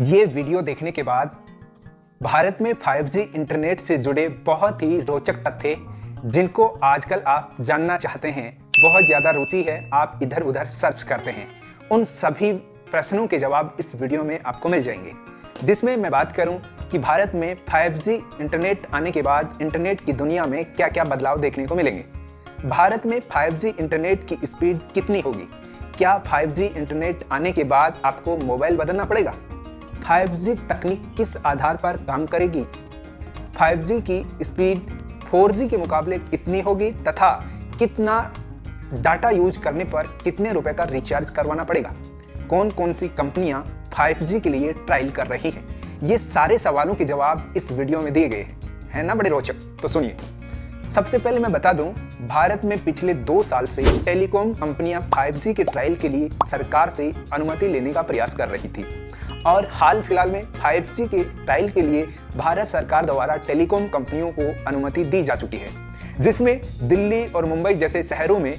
ये वीडियो देखने के बाद भारत में 5G इंटरनेट से जुड़े बहुत ही रोचक तथ्य जिनको आजकल आप जानना चाहते हैं, बहुत ज़्यादा रुचि है, आप इधर उधर सर्च करते हैं, उन सभी प्रश्नों के जवाब इस वीडियो में आपको मिल जाएंगे। जिसमें मैं बात करूं कि भारत में 5G इंटरनेट आने के बाद इंटरनेट की दुनिया में क्या क्या बदलाव देखने को मिलेंगे। भारत में 5G इंटरनेट की स्पीड कितनी होगी? क्या 5G इंटरनेट आने के बाद आपको मोबाइल बदलना पड़ेगा? 5G तकनीक किस आधार पर काम करेगी? 5G की स्पीड 4G के मुकाबले कितनी होगी तथा कितना डाटा यूज करने पर कितने रुपए का रिचार्ज करवाना पड़ेगा? कौन कौन सी कंपनियां 5G के लिए ट्रायल कर रही हैं? ये सारे सवालों के जवाब इस वीडियो में दिए गए हैं, है ना बड़े रोचक? तो सुनिए। सबसे पहले मैं बता दूं, भारत में पिछले 2 साल से टेलीकॉम कंपनियां 5G के ट्रायल के लिए सरकार से अनुमति लेने का प्रयास कर रही थी और हाल फिलहाल में 5G के ट्रायल के लिए भारत सरकार द्वारा टेलीकॉम कंपनियों को अनुमति दी जा चुकी है, जिसमें दिल्ली और मुंबई जैसे शहरों में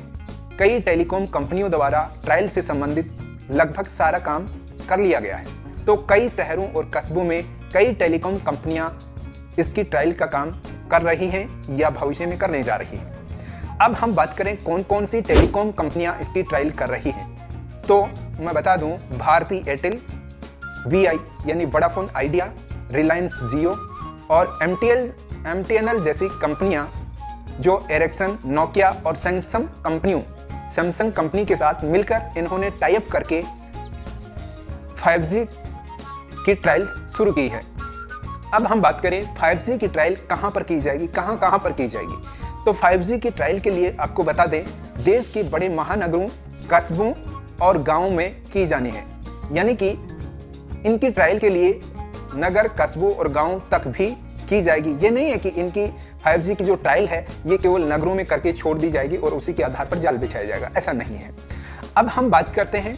कई टेलीकॉम कंपनियों द्वारा ट्रायल से संबंधित लगभग सारा काम कर लिया गया है। तो कई शहरों और कस्बों में कई टेलीकॉम कंपनियां इसकी ट्रायल का काम कर रही हैं या भविष्य में करने जा रही हैं। अब हम बात करें कौन कौन सी टेलीकॉम कंपनियां इसकी ट्रायल कर रही हैं, तो मैं बता दूं, भारती एयरटेल, VI यानी वोडाफोन आइडिया, रिलायंस जियो और MTNL जैसी कंपनियां जो एरिक्सन, नोकिया और सैमसंग कंपनी के साथ मिलकर इन्होंने टाई अप करके 5G की ट्रायल शुरू की है। अब हम बात करें 5G की ट्रायल कहां पर की जाएगी, कहां पर की जाएगी। तो 5G की ट्रायल के लिए आपको बता दें, देश के बड़े महानगरों, कस्बों और गांवों में की जानी है। यानी कि इनकी ट्रायल के लिए नगर, कस्बों और गांवों तक भी की जाएगी। ये नहीं है कि इनकी 5G की जो ट्रायल है ये केवल नगरों में करके छोड़ दी जाएगी और उसी के आधार पर जाल बिछाया जाएगा, ऐसा नहीं है। अब हम बात करते हैं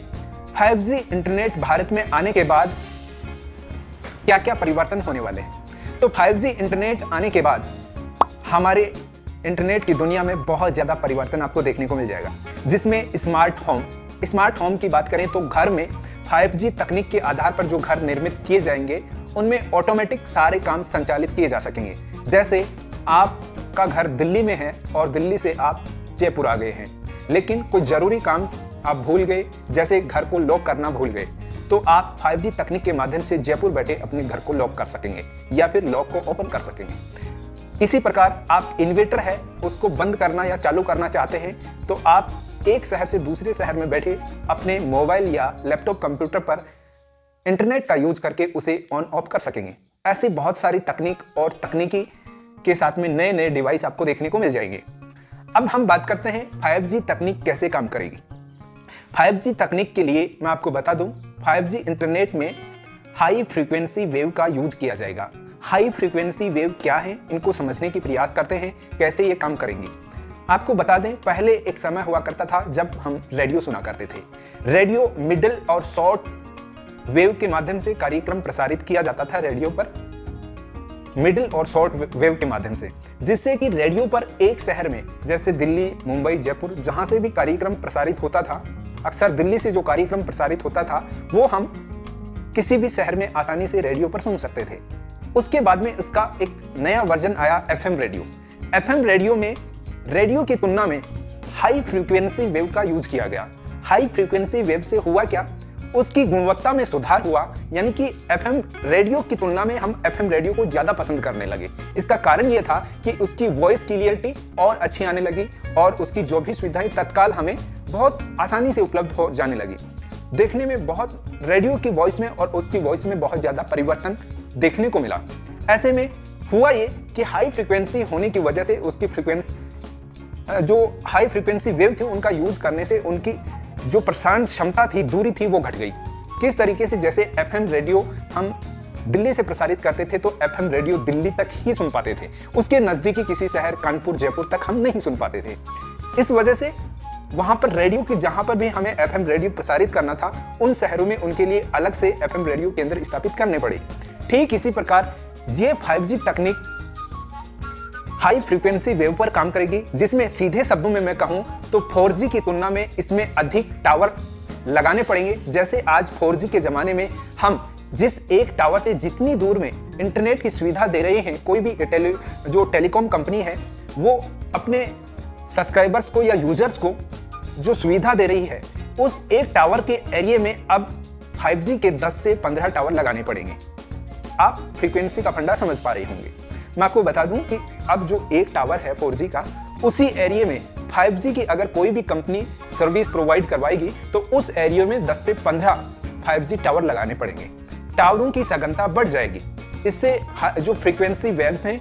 5G इंटरनेट भारत में आने के बाद क्या क्या परिवर्तन होने वाले हैं। तो 5G इंटरनेट आने के बाद हमारे इंटरनेट की दुनिया में बहुत ज़्यादा परिवर्तन आपको देखने को मिल जाएगा, जिसमें स्मार्ट होम की बात करें तो घर में 5G तकनीक के आधार पर जो घर निर्मित किए जाएंगे उनमें ऑटोमेटिक सारे काम संचालित किए जा सकेंगे। जैसे आपका घर दिल्ली में है और दिल्ली से आप जयपुर आ गए हैं, लेकिन कुछ ज़रूरी काम आप भूल गए, जैसे घर को लॉक करना भूल गए, तो आप 5G तकनीक के माध्यम से जयपुर बैठे अपने घर को लॉक कर सकेंगे या फिर लॉक को ओपन कर सकेंगे। इसी प्रकार आप इन्वर्टर है उसको बंद करना या चालू करना चाहते हैं, तो आप एक शहर से दूसरे शहर में बैठे अपने मोबाइल या लैपटॉप कंप्यूटर पर इंटरनेट का यूज करके उसे ऑन ऑफ कर सकेंगे। ऐसी बहुत सारी तकनीक और तकनीकी के साथ में नए नए डिवाइस आपको देखने को मिल जाएंगे। अब हम बात करते हैं 5G तकनीक कैसे काम करेगी। 5G तकनीक के लिए मैं आपको बता दूं, 5G इंटरनेट में हाई फ्रीक्वेंसी वेव का यूज किया जाएगा। हाई फ्रीक्वेंसी वेव क्या है, इनको समझने की प्रयास करते हैं, कैसे ये काम करेंगी। आपको बता दें, पहले एक समय हुआ करता था जब हम रेडियो सुना करते थे। रेडियो मिडिल और शॉर्ट वेव के माध्यम से कार्यक्रम प्रसारित किया जाता था, रेडियो पर मिडिल और शॉर्ट वेव के माध्यम से, जिससे कि रेडियो पर एक शहर में जैसे दिल्ली, मुंबई, जयपुर जहां से भी कार्यक्रम प्रसारित होता था, अक्सर दिल्ली से जो कार्यक्रम प्रसारित होता था वो हम किसी भी शहर में आसानी से रेडियो पर सुन सकते थे। उसके बाद में इसका एक नया वर्जन आया FM रेडियो। FM रेडियो में रेडियो की तुलना में हाई फ्रीक्वेंसी वेव का यूज किया गया। हाई फ्रीक्वेंसी वेव से हुआ क्या, उसकी गुणवत्ता में सुधार हुआ, यानी कि FM रेडियो की तुलना में हम FM रेडियो को ज़्यादा पसंद करने लगे। इसका कारण ये था कि उसकी वॉइस क्लियरिटी और अच्छी आने लगी और उसकी जो भी सुविधाएं तत्काल हमें बहुत आसानी से उपलब्ध हो जाने लगी। देखने में बहुत रेडियो की वॉइस में और उसकी वॉइस में बहुत ज़्यादा परिवर्तन देखने को मिला। ऐसे में हुआ ये कि हाई फ्रिक्वेंसी होने की वजह से उसकी जो हाई फ्रिक्वेंसी वेव थे उनका यूज करने से उनकी जो प्रसारण क्षमता थी, दूरी थी, वो घट गई। किस तरीके से, जैसे FM रेडियो हम दिल्ली से प्रसारित करते थे तो FM रेडियो दिल्ली तक ही सुन पाते थे, उसके नज़दीकी किसी शहर कानपुर, जयपुर तक हम नहीं सुन पाते थे। इस वजह से वहाँ पर रेडियो की जहाँ पर भी हमें FM रेडियो प्रसारित करना था, उन शहरों में उनके लिए अलग से FM रेडियो केंद्र स्थापित करने पड़े। ठीक इसी प्रकार ये 5G तकनीक हाई फ्रीक्वेंसी वेव पर काम करेगी, जिसमें सीधे शब्दों में मैं कहूं तो 4G की तुलना में इसमें अधिक टावर लगाने पड़ेंगे। जैसे आज 4G के ज़माने में हम जिस एक टावर से जितनी दूर में इंटरनेट की सुविधा दे रहे हैं कोई भी जो टेलीकॉम कंपनी है, वो अपने सब्सक्राइबर्स को या यूजर्स को जो सुविधा दे रही है, उस एक टावर के एरिया में अब 5G के 10 से 15 टावर लगाने पड़ेंगे। आप फ्रीक्वेंसी का फंडा समझ पा रहे होंगे। मैं आपको बता दूं कि अब जो एक टावर है 4G का, उसी एरिया में 5G की अगर कोई भी कंपनी सर्विस प्रोवाइड करवाएगी तो उस एरिया में 10 से 15 5G टावर लगाने पड़ेंगे। टावरों की सघनता बढ़ जाएगी। इससे जो फ्रीक्वेंसी वेव्स हैं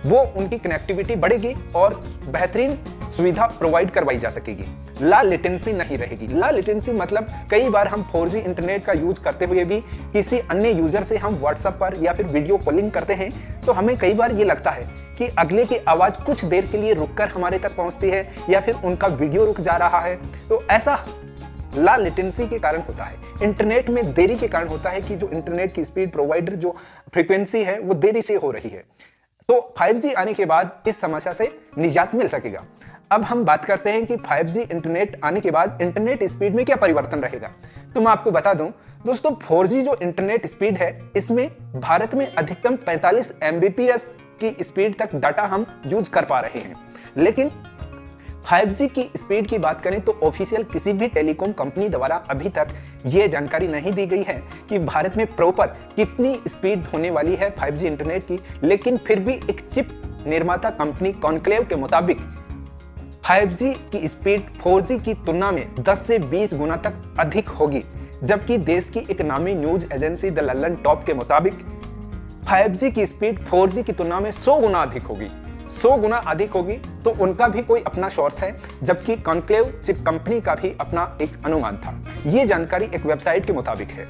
वो उनकी कनेक्टिविटी बढ़ेगी और बेहतरीन सुविधा प्रोवाइड करवाई जा सकेगी। ला लेटेंसी नहीं रहेगी। ला लेटेंसी मतलब कई बार हम 4G इंटरनेट का यूज करते हुए भी किसी अन्य यूजर से हम व्हाट्सएप पर या फिर वीडियो कॉलिंग करते हैं तो हमें कई बार ये लगता है कि अगले की आवाज कुछ देर के लिए रुककर हमारे तक पहुंचती है या फिर उनका वीडियो रुक जा रहा है। तो ऐसा ला लेटेंसी के कारण होता है, इंटरनेट में देरी के कारण होता है कि जो इंटरनेट की स्पीड प्रोवाइडर जो फ्रीक्वेंसी है वो देरी से हो रही है। तो 5G आने के बाद इस समस्या से निजात मिल सकेगा। अब हम बात करते हैं कि 5G इंटरनेट आने के बाद इंटरनेट स्पीड में क्या परिवर्तन रहेगा। तो मैं आपको बता दूं दोस्तों, 4G जो इंटरनेट स्पीड है, इसमें भारत में अधिकतम 45 Mbps की स्पीड तक डाटा हम यूज कर पा रहे हैं। लेकिन 5G की स्पीड की बात करें तो ऑफिशियल किसी भी टेलीकॉम कंपनी द्वारा अभी तक ये जानकारी नहीं दी गई है कि भारत में प्रॉपर कितनी स्पीड होने वाली है 5G इंटरनेट की। लेकिन फिर भी एक चिप निर्माता कंपनी कॉन्क्लेव के मुताबिक 5G की स्पीड 4G की तुलना में 10 से 20 गुना तक अधिक होगी, जबकि देश की एक नामी news agency the London top के मुताबिक 5G की स्पीड 4G की तुलना में 100 गुना अधिक होगी। 100 गुना अधिक होगी तो उनका भी कोई अपना सोर्स है, जबकि कॉन्क्लेव चिप कंपनी का भी अपना एक अनुमान था। ये जानकारी एक वेबसाइट के मुताबिक है।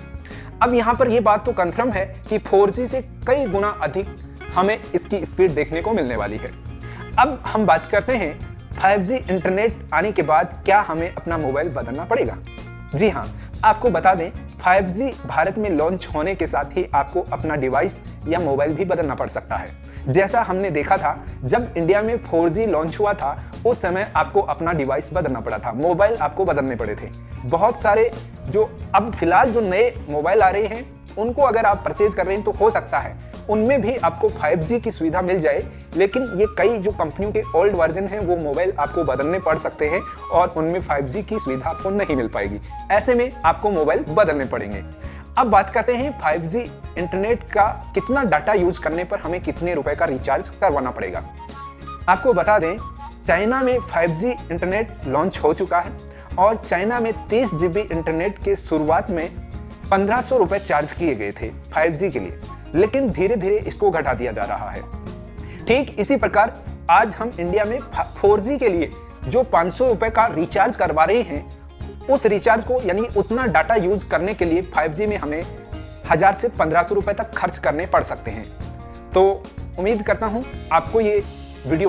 अब यहाँ पर यह बात तो कंफर्म है कि 4G से कई गुना अधिक हमें इसकी स्पीड देखने को मिलने वाली है। अब हम बात करते हैं 5G इंटरनेट आने के बाद क्या हमें अपना मोबाइल बदलना पड़ेगा। जी हाँ, आपको बता दें 5G भारत में लॉन्च होने के साथ ही आपको अपना डिवाइस या मोबाइल भी बदलना पड़ सकता है। जैसा हमने देखा था जब इंडिया में 4G लॉन्च हुआ था, उस समय आपको अपना डिवाइस बदलना पड़ा था, मोबाइल आपको बदलने पड़े थे। बहुत सारे जो अब फिलहाल जो नए मोबाइल आ रहे हैं उनको अगर आप परचेज कर रहे हैं तो हो सकता है उनमें भी आपको 5G की सुविधा मिल जाए, लेकिन ये कई जो कंपनियों के ओल्ड वर्जन हैं वो मोबाइल आपको बदलने पड़ सकते हैं और उनमें 5G की सुविधा आपको नहीं मिल पाएगी। ऐसे में आपको मोबाइल बदलने पड़ेंगे। अब बात करते हैं 5G इंटरनेट का कितना डाटा यूज करने पर हमें कितने रुपए का रिचार्ज करवाना पड़ेगा। आपको बता दें चाइना में 5G इंटरनेट लॉन्च हो चुका है और चाइना में 30 GB इंटरनेट के शुरुआत में 1500 रुपए चार्ज किए गए थे 5G के लिए, लेकिन धीरे धीरे इसको घटा दिया जा रहा है। ठीक इसी प्रकार आज हम इंडिया में 4G के लिए जो 500 रुपए का रिचार्ज करवा रहे हैं, उस रिचार्ज को यानी उतना डाटा यूज करने के लिए 5G में हमें 1000 से 1500 रुपए तक खर्च करने पड़ सकते हैं। तो उम्मीद करता हूं आपको ये वीडियो